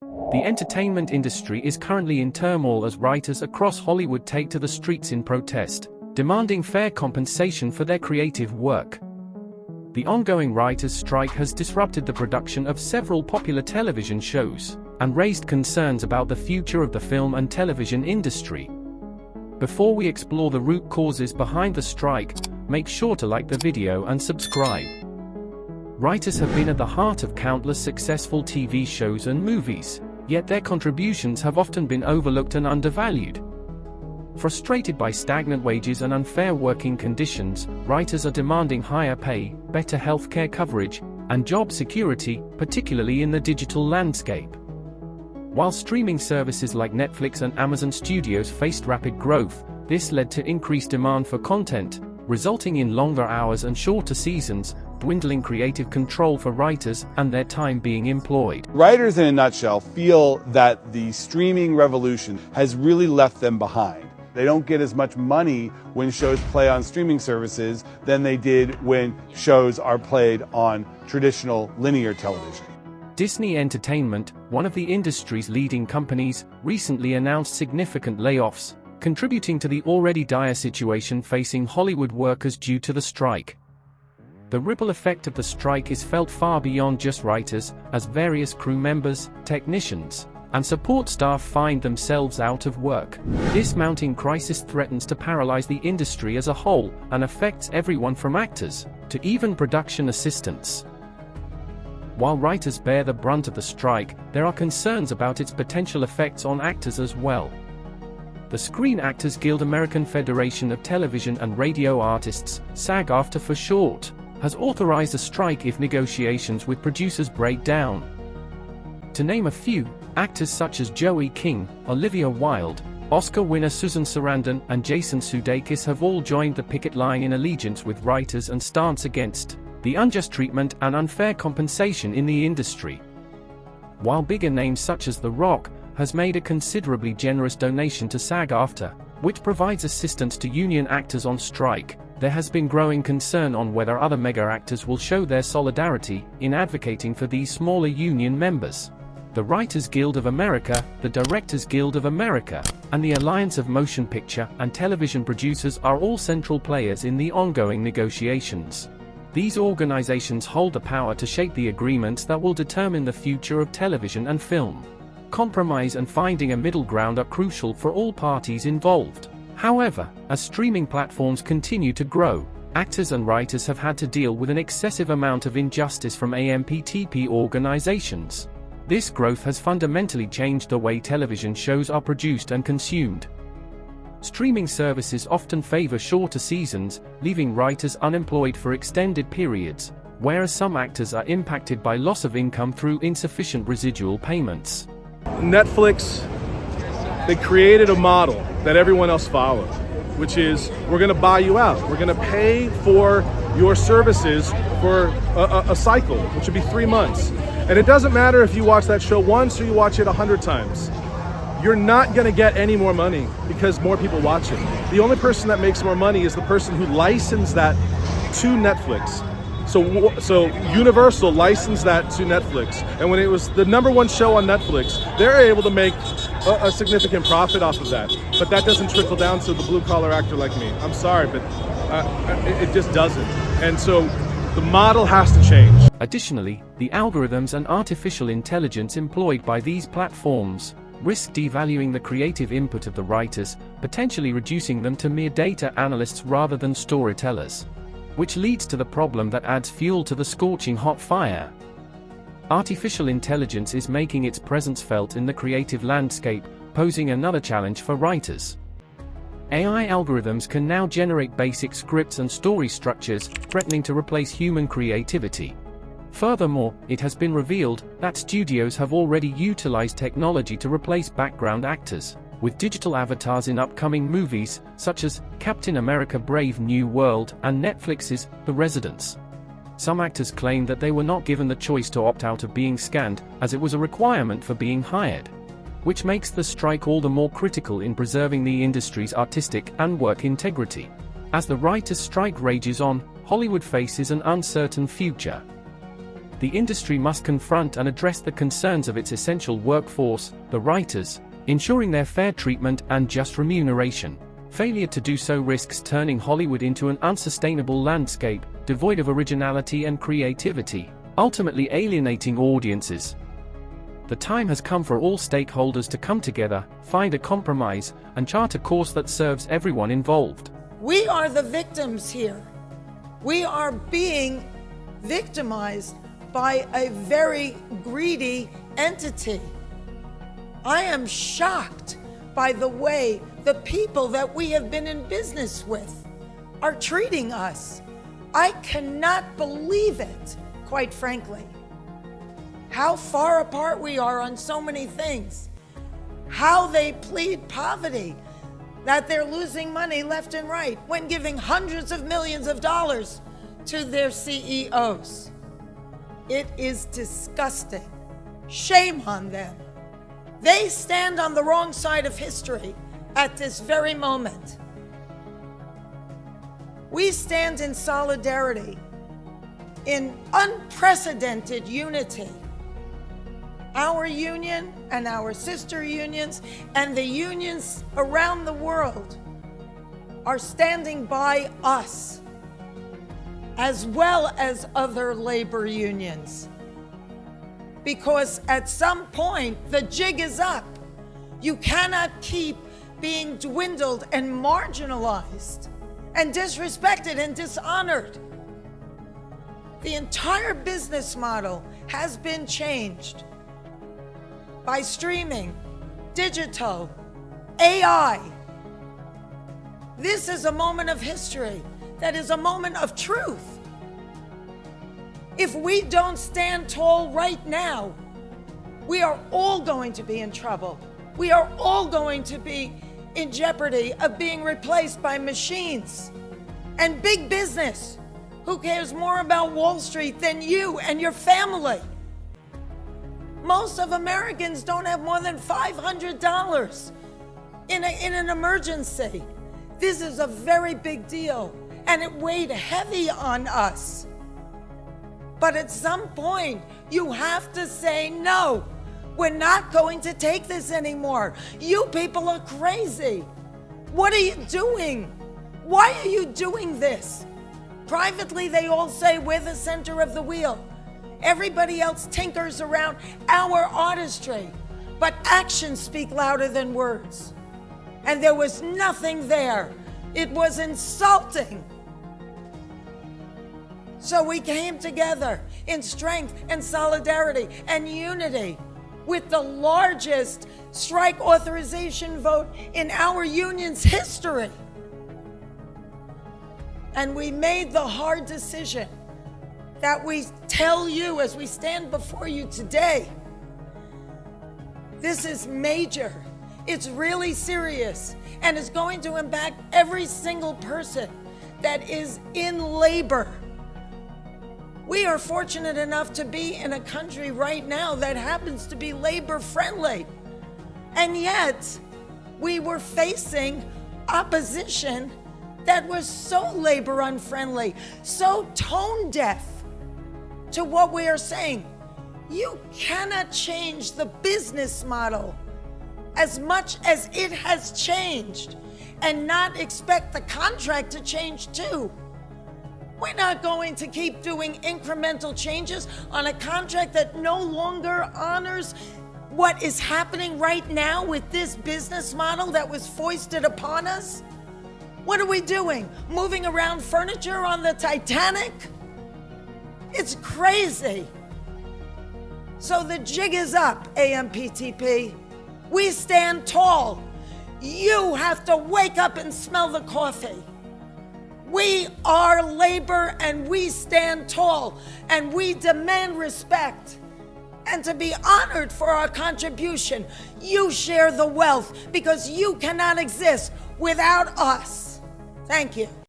The entertainment industry is currently in turmoil as writers across Hollywood take to the streets in protest, demanding fair compensation for their creative work. The ongoing writers' strike has disrupted the production of several popular television shows, and raised concerns about the future of the film and television industry. Before we explore the root causes behind the strike, make sure to like the video and subscribe. Writers have been at the heart of countless successful TV shows and movies, yet their contributions have often been overlooked and undervalued. Frustrated by stagnant wages and unfair working conditions, writers are demanding higher pay, better healthcare coverage, and job security, particularly in the digital landscape. While streaming services like Netflix and Amazon Studios faced rapid growth, this led to increased demand for content, resulting in longer hours and shorter seasons, dwindling creative control for writers and their time being employed. Writers, in a nutshell, feel that the streaming revolution has really left them behind. They don't get as much money when shows play on streaming services than they did when shows are played on traditional linear television. Disney Entertainment, one of the industry's leading companies, recently announced significant layoffs, contributing to the already dire situation facing Hollywood workers due to the strike. The ripple effect of the strike is felt far beyond just writers, as various crew members, technicians, and support staff find themselves out of work. This mounting crisis threatens to paralyze the industry as a whole, and affects everyone from actors to even production assistants. While writers bear the brunt of the strike, there are concerns about its potential effects on actors as well. The Screen Actors Guild, American Federation of Television and Radio Artists, SAG-AFTRA for short, has authorized a strike if negotiations with producers break down. To name a few, actors such as Joey King, Olivia Wilde, Oscar winner Susan Sarandon, and Jason Sudeikis have all joined the picket line in allegiance with writers and stance against the unjust treatment and unfair compensation in the industry. While bigger names such as The Rock has made a considerably generous donation to SAG-AFTRA, which provides assistance to union actors on strike, there has been growing concern on whether other mega actors will show their solidarity in advocating for these smaller union members. The Writers Guild of America, the Directors Guild of America, and the Alliance of Motion Picture and Television Producers are all central players in the ongoing negotiations. These organizations hold the power to shape the agreements that will determine the future of television and film. Compromise and finding a middle ground are crucial for all parties involved. However, as streaming platforms continue to grow, actors and writers have had to deal with an excessive amount of injustice from AMPTP organizations. This growth has fundamentally changed the way television shows are produced and consumed. Streaming services often favor shorter seasons, leaving writers unemployed for extended periods, whereas some actors are impacted by loss of income through insufficient residual payments. Netflix, they created a model that everyone else followed, which is, we're going to buy you out. We're going to pay for your services for a cycle, which would be 3 months. And it doesn't matter if you watch that show once or you watch it 100 times. You're not going to get any more money because more people watch it. The only person that makes more money is the person who licensed that to Netflix. So Universal licensed that to Netflix. And when it was the #1 show on Netflix, they're able to make a significant profit off of that. But that doesn't trickle down to the blue-collar actor like me. I'm sorry, but it just doesn't. And so the model has to change. Additionally, the algorithms and artificial intelligence employed by these platforms risk devaluing the creative input of the writers, potentially reducing them to mere data analysts rather than storytellers. Which leads to the problem that adds fuel to the scorching hot fire. Artificial intelligence is making its presence felt in the creative landscape, posing another challenge for writers. AI algorithms can now generate basic scripts and story structures, threatening to replace human creativity. Furthermore, it has been revealed that studios have already utilized technology to replace background actors, with digital avatars in upcoming movies, such as Captain America: Brave New World and Netflix's The Residents. Some actors claim that they were not given the choice to opt out of being scanned, as it was a requirement for being hired. Which makes the strike all the more critical in preserving the industry's artistic and work integrity. As the writers' strike rages on, Hollywood faces an uncertain future. the industry must confront and address the concerns of its essential workforce, the writers, ensuring their fair treatment and just remuneration. Failure to do so risks turning Hollywood into an unsustainable landscape, devoid of originality and creativity, ultimately alienating audiences. The time has come for all stakeholders to come together, find a compromise, and chart a course that serves everyone involved. We are the victims here. We are being victimized by a very greedy entity. I am shocked by the way the people that we have been in business with are treating us. I cannot believe it, quite frankly. How far apart we are on so many things. How they plead poverty, that they're losing money left and right when giving hundreds of millions of dollars to their CEOs. It is disgusting. Shame on them. They stand on the wrong side of history at this very moment. We stand in solidarity, in unprecedented unity. Our union and our sister unions and the unions around the world are standing by us, as well as other labor unions. Because at some point, the jig is up. You cannot keep being dwindled and marginalized and disrespected and dishonored. The entire business model has been changed by streaming, digital, AI. This is a moment of history that is a moment of truth. If we don't stand tall right now, we are all going to be in trouble. We are all going to be in jeopardy of being replaced by machines and big business, who cares more about Wall Street than you and your family. Most of Americans don't have more than $500 in an emergency. This is a very big deal, and it weighed heavy on us. But at some point, you have to say, no, we're not going to take this anymore. You people are crazy. What are you doing? Why are you doing this? Privately, they all say we're the center of the wheel. Everybody else tinkers around our artistry, but actions speak louder than words. And there was nothing there. It was insulting. So we came together in strength and solidarity and unity with the largest strike authorization vote in our union's history. And we made the hard decision that we tell you as we stand before you today. This is major. It's really serious, and it's going to impact every single person that is in labor. We are fortunate enough to be in a country right now that happens to be labor friendly. And yet, we were facing opposition that was so labor unfriendly, so tone deaf to what we are saying. You cannot change the business model as much as it has changed and not expect the contract to change too. We're not going to keep doing incremental changes on a contract that no longer honors what is happening right now with this business model that was foisted upon us. What are we doing? Moving around furniture on the Titanic? It's crazy. So the jig is up, AMPTP. We stand tall. You have to wake up and smell the coffee. We are labor, and we stand tall, and we demand respect and to be honored for our contribution. You share the wealth because you cannot exist without us. Thank you.